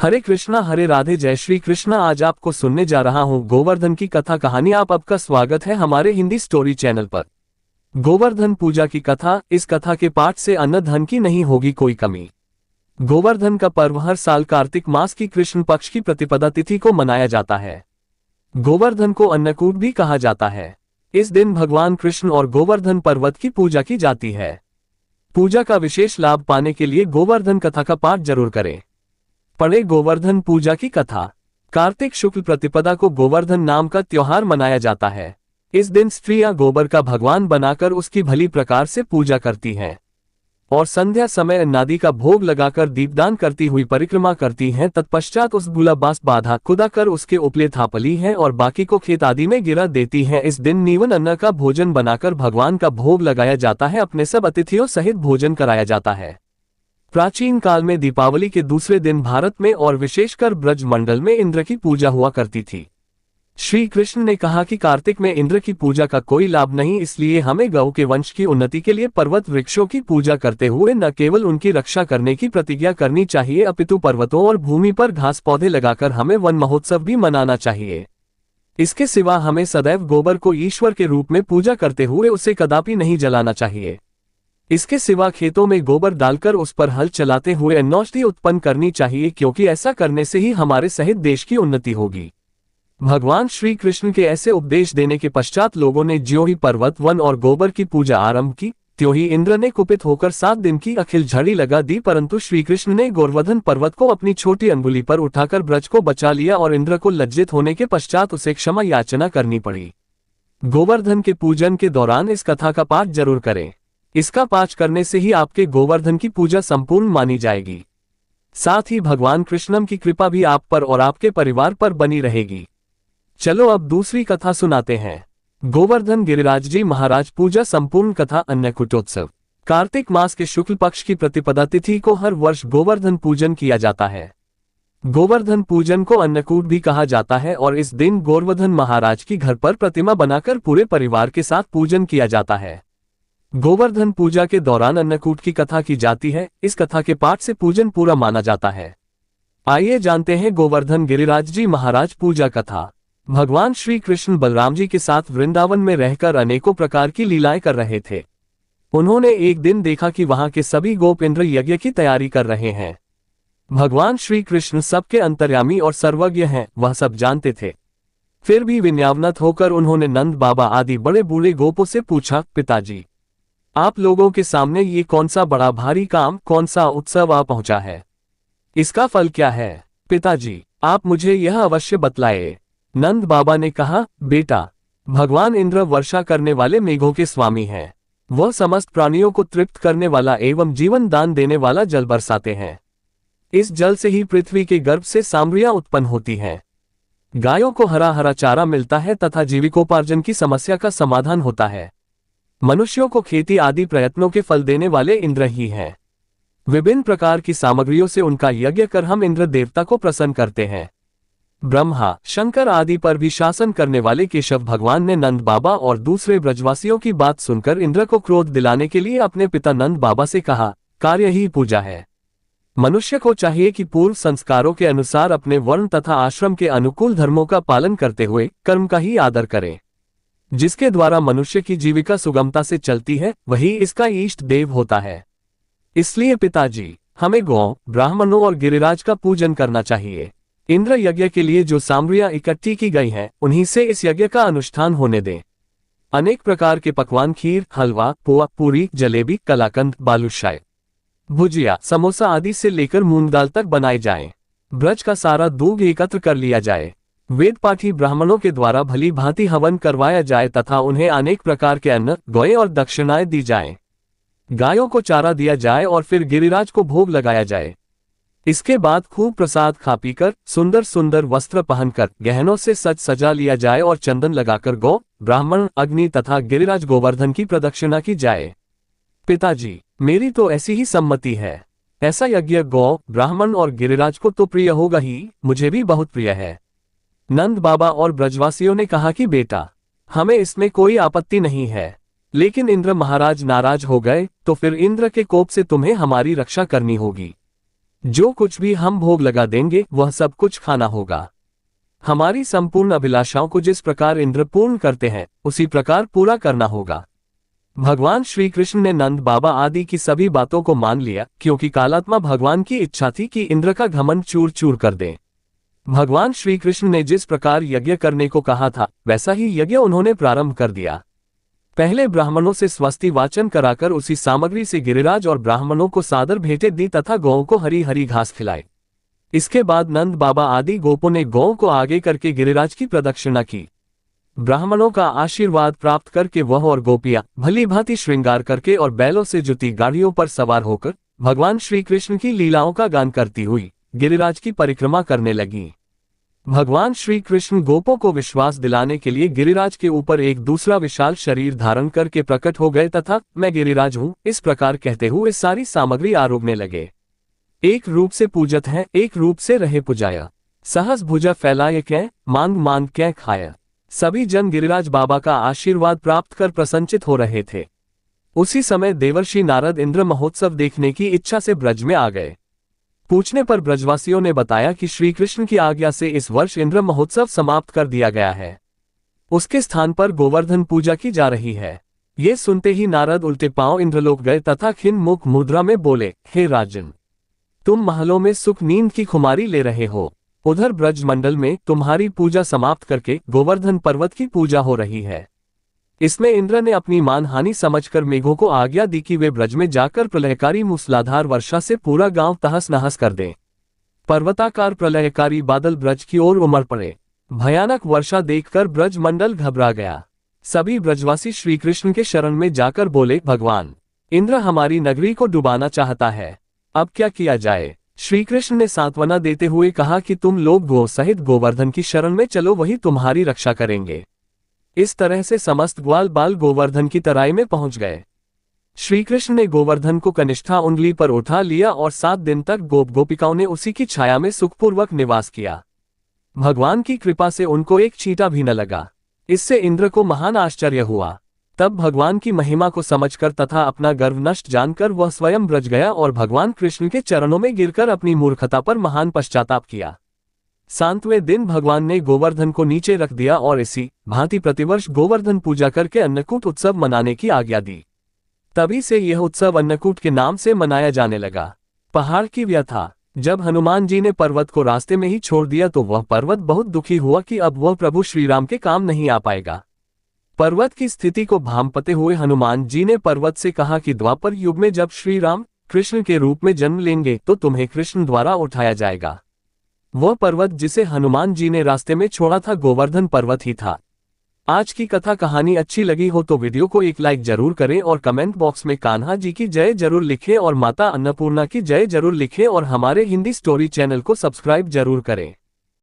हरे कृष्णा हरे राधे जय श्री कृष्णा। आज आपको सुनने जा रहा हूँ गोवर्धन की कथा कहानी। आपका स्वागत है हमारे हिंदी स्टोरी चैनल पर। गोवर्धन पूजा की कथा। इस कथा के पाठ से अन्न धन की नहीं होगी कोई कमी। गोवर्धन का पर्व हर साल कार्तिक मास की कृष्ण पक्ष की प्रतिपदा तिथि को मनाया जाता है। गोवर्धन को अन्नकूट भी कहा जाता है। इस दिन भगवान कृष्ण और गोवर्धन पर्वत की पूजा की जाती है। पूजा का विशेष लाभ पाने के लिए गोवर्धन कथा का पाठ जरूर करें। पढ़े गोवर्धन पूजा की कथा। कार्तिक शुक्ल प्रतिपदा को गोवर्धन नाम का त्योहार मनाया जाता है। इस दिन स्त्रियां गोबर का भगवान बनाकर उसकी भली प्रकार से पूजा करती हैं और संध्या समय अन्नादि का भोग लगाकर दीपदान करती हुई परिक्रमा करती हैं। तत्पश्चात उस बुलाबास बाधा खुदा कर उसके उपले थापली है और बाकी को खेत आदि में गिरा देती हैं। इस दिन नीवन अन्न का भोजन बनाकर भगवान का भोग लगाया जाता है। अपने सब अतिथियों सहित भोजन कराया जाता है। प्राचीन काल में दीपावली के दूसरे दिन भारत में और विशेषकर ब्रज मंडल में इंद्र की पूजा हुआ करती थी। श्री कृष्ण ने कहा कि कार्तिक में इंद्र की पूजा का कोई लाभ नहीं, इसलिए हमें गौ के वंश की उन्नति के लिए पर्वत वृक्षों की पूजा करते हुए न केवल उनकी रक्षा करने की प्रतिज्ञा करनी चाहिए, अपितु पर्वतों और भूमि पर घास पौधे लगाकर हमें वन महोत्सव भी मनाना चाहिए। इसके सिवा हमें सदैव गोबर को ईश्वर के रूप में पूजा करते हुए उसे कदापि नहीं जलाना चाहिए। इसके सिवा खेतों में गोबर डालकर उस पर हल चलाते हुए अन्नौषधि उत्पन्न करनी चाहिए, क्योंकि ऐसा करने से ही हमारे सहित देश की उन्नति होगी। भगवान श्री कृष्ण के ऐसे उपदेश देने के पश्चात लोगों ने ज्यों ही पर्वत वन और गोबर की पूजा आरंभ की, त्यों ही इंद्र ने कुपित होकर 7 दिन की अखिल झड़ी लगा दी। परंतु श्री कृष्ण ने गोवर्धन पर्वत को अपनी छोटी अंगुली पर उठाकर ब्रज को बचा लिया और इंद्र को लज्जित होने के पश्चात उसे क्षमा याचना करनी पड़ी। गोवर्धन के पूजन के दौरान इस कथा का पाठ जरूर करें। इसका पाठ करने से ही आपके गोवर्धन की पूजा संपूर्ण मानी जाएगी। साथ ही भगवान कृष्णम की कृपा भी आप पर और आपके परिवार पर बनी रहेगी। चलो अब दूसरी कथा सुनाते हैं। गोवर्धन गिरिराज जी महाराज पूजा संपूर्ण कथा। अन्नकूटोत्सव। कार्तिक मास के शुक्ल पक्ष की प्रतिपदा तिथि को हर वर्ष गोवर्धन पूजन किया जाता है। गोवर्धन पूजन को अन्नकूट भी कहा जाता है और इस दिन गोवर्धन महाराज की घर पर प्रतिमा बनाकर पूरे परिवार के साथ पूजन किया जाता है। गोवर्धन पूजा के दौरान अन्नकूट की कथा की जाती है। इस कथा के पाठ से पूजन पूरा माना जाता है। आइए जानते हैं गोवर्धन गिरिराज जी महाराज पूजा कथा। भगवान श्री कृष्ण बलराम जी के साथ वृंदावन में रहकर अनेकों प्रकार की लीलाएं कर रहे थे। उन्होंने एक दिन देखा कि वहां के सभी गोप इंद्र यज्ञ की तैयारी कर रहे हैं। भगवान श्री कृष्ण सबके अंतर्यामी और सर्वज्ञ हैं, वह सब जानते थे। फिर भी विनयावनत होकर उन्होंने नंद बाबा आदि बड़े बूढ़े गोपों से पूछा, पिताजी, आप लोगों के सामने ये कौन सा बड़ा भारी काम, कौन सा उत्सव आ पहुंचा है? इसका फल क्या है? पिताजी, आप मुझे यह अवश्य बतलाए। नंद बाबा ने कहा, बेटा, भगवान इंद्र वर्षा करने वाले मेघों के स्वामी हैं। वह समस्त प्राणियों को तृप्त करने वाला एवं जीवन दान देने वाला जल बरसाते हैं। इस जल से ही पृथ्वी के गर्भ से सांवरियां उत्पन्न होती हैं। गायों को हरा हरा चारा मिलता है तथा जीविकोपार्जन की समस्या का समाधान होता है। मनुष्यों को खेती आदि प्रयत्नों के फल देने वाले इंद्र ही हैं। विभिन्न प्रकार की सामग्रियों से उनका यज्ञ कर हम इंद्र देवता को प्रसन्न करते हैं। ब्रह्मा, शंकर आदि पर भी शासन करने वाले केशव भगवान ने नंद बाबा और दूसरे ब्रजवासियों की बात सुनकर इंद्र को क्रोध दिलाने के लिए अपने पिता नंद बाबा से कहा, कार्य ही पूजा है। मनुष्य को चाहिए कि पूर्व संस्कारों के अनुसार अपने वर्ण तथा आश्रम के अनुकूल धर्मों का पालन करते हुए कर्म का ही आदर करे। जिसके द्वारा मनुष्य की जीविका सुगमता से चलती है, वही इसका इष्ट देव होता है। इसलिए पिताजी, हमें गौ, ब्राह्मणों और गिरिराज का पूजन करना चाहिए। इंद्र यज्ञ के लिए जो सामग्रियां इकट्ठी की गई हैं, उन्हीं से इस यज्ञ का अनुष्ठान होने दें। अनेक प्रकार के पकवान, खीर, हलवा, पोहा, पूरी, जलेबी, कलाकंद, बालूशाही, भुजिया, समोसा आदि से लेकर मूंग दाल तक बनाए जाएं। ब्रज का सारा दूध एकत्र कर लिया जाए। वेद पाठी ब्राह्मणों के द्वारा भली भांति हवन करवाया जाए तथा उन्हें अनेक प्रकार के अन्न, गौएं और दक्षिणाएं दी जाएं। गायों को चारा दिया जाए और फिर गिरिराज को भोग लगाया जाए। इसके बाद खूब प्रसाद खा पीकर, सुंदर सुंदर वस्त्र पहनकर, गहनों से सज सजा लिया जाए और चंदन लगाकर गौ, ब्राह्मण, अग्नि तथा गिरिराज गोवर्धन की प्रदक्षिणा की जाए। पिताजी, मेरी तो ऐसी ही सम्मति है। ऐसा यज्ञ गौ, ब्राह्मण और गिरिराज को तो प्रिय होगा ही, मुझे भी बहुत प्रिय है। नंद बाबा और ब्रजवासियों ने कहा कि बेटा, हमें इसमें कोई आपत्ति नहीं है, लेकिन इंद्र महाराज नाराज हो गए तो फिर इंद्र के कोप से तुम्हें हमारी रक्षा करनी होगी। जो कुछ भी हम भोग लगा देंगे वह सब कुछ खाना होगा। हमारी संपूर्ण अभिलाषाओं को जिस प्रकार इंद्र पूर्ण करते हैं उसी प्रकार पूरा करना होगा। भगवान श्री कृष्ण ने नंद बाबा आदि की सभी बातों को मान लिया, क्योंकि कालात्मा भगवान की इच्छा थी कि इंद्र का घमंड चूर चूर कर दे। भगवान श्री कृष्ण ने जिस प्रकार यज्ञ करने को कहा था वैसा ही यज्ञ उन्होंने प्रारंभ कर दिया। पहले ब्राह्मणों से स्वस्ति वाचन कराकर उसी सामग्री से गिरिराज और ब्राह्मणों को सादर भेंटें दी तथा गौओं को हरी हरी घास खिलाई। इसके बाद नंद बाबा आदि गोपों ने गौओं को आगे करके गिरिराज की प्रदक्षिणा की। ब्राह्मणों का आशीर्वाद प्राप्त करके वह और गोपियां भली भांति श्रृंगार करके और बैलों से जुती गाड़ियों पर सवार होकर भगवान श्री कृष्ण की लीलाओं का गान करती हुई गिरिराज की परिक्रमा करने लगी। भगवान श्री कृष्ण गोपों को विश्वास दिलाने के लिए गिरिराज के ऊपर एक दूसरा विशाल शरीर धारण करके प्रकट हो गए तथा मैं गिरिराज हूँ इस प्रकार कहते हुए सारी सामग्री आरोगने लगे। एक रूप से पूजत है, एक रूप से रहे पुजाया, सहस भुजा फैलाए कै मांग मांग कै खाया। सभी जन गिरिराज बाबा का आशीर्वाद प्राप्त कर प्रसन्नचित हो रहे थे। उसी समय देवर्षि नारद इंद्र महोत्सव देखने की इच्छा से ब्रज में आ गए। पूछने पर ब्रजवासियों ने बताया कि श्री कृष्ण की आज्ञा से इस वर्ष इंद्र महोत्सव समाप्त कर दिया गया है। उसके स्थान पर गोवर्धन पूजा की जा रही है। ये सुनते ही नारद उल्टे पांव इंद्रलोक गए तथा खिन्न मुख मुद्रा में बोले, हे राजन, तुम महलों में सुख नींद की खुमारी ले रहे हो, उधर ब्रज मंडल में तुम्हारी पूजा समाप्त करके गोवर्धन पर्वत की पूजा हो रही है। इसमें इंद्र ने अपनी मानहानि समझकर मेघों को आज्ञा दी कि वे ब्रज में जाकर प्रलयकारी मूसलाधार वर्षा से पूरा गांव तहस नहस कर दें। पर्वताकार प्रलयकारी बादल ब्रज की ओर उमड़ पड़े। भयानक वर्षा देखकर ब्रज मंडल घबरा गया। सभी ब्रजवासी श्री कृष्ण के शरण में जाकर बोले, भगवान, इंद्र हमारी नगरी को डुबाना चाहता है, अब क्या किया जाए। श्री कृष्ण ने सांत्वना देते हुए कहा कि तुम लोग गो सहित गोवर्धन की शरण में चलो, वही तुम्हारी रक्षा करेंगे। इस तरह से समस्त ग्वाल बाल गोवर्धन की तराई में पहुंच गए। श्री कृष्ण ने गोवर्धन को कनिष्ठा उंगली पर उठा लिया और 7 दिन तक गोप गोपिकाओं ने उसी की छाया में सुखपूर्वक निवास किया। भगवान की कृपा से उनको एक चींटा भी न लगा। इससे इंद्र को महान आश्चर्य हुआ। तब भगवान की महिमा को समझकर तथा अपना गर्व नष्ट जानकर वह स्वयं ब्रज गया और भगवान कृष्ण के चरणों में गिरकर अपनी मूर्खता पर महान पश्चाताप किया। 7वें दिन भगवान ने गोवर्धन को नीचे रख दिया और इसी भांति प्रतिवर्ष गोवर्धन पूजा करके अन्नकूट उत्सव मनाने की आज्ञा दी। तभी से यह उत्सव अन्नकूट के नाम से मनाया जाने लगा। पहाड़ की व्यथा। जब हनुमान जी ने पर्वत को रास्ते में ही छोड़ दिया तो वह पर्वत बहुत दुखी हुआ कि अब वह प्रभु श्रीराम के काम नहीं आ पाएगा। पर्वत की स्थिति को भांपते हुए हनुमान जी ने पर्वत से कहा कि द्वापर युग में जब श्री राम कृष्ण के रूप में जन्म लेंगे तो तुम्हें कृष्ण द्वारा उठाया जाएगा। वह पर्वत जिसे हनुमान जी ने रास्ते में छोड़ा था गोवर्धन पर्वत ही था। आज की कथा कहानी अच्छी लगी हो तो वीडियो को एक लाइक जरूर करें और कमेंट बॉक्स में कान्हा जी की जय जरूर लिखें और माता अन्नपूर्णा की जय जरूर लिखें और हमारे हिंदी स्टोरी चैनल को सब्सक्राइब जरूर करें।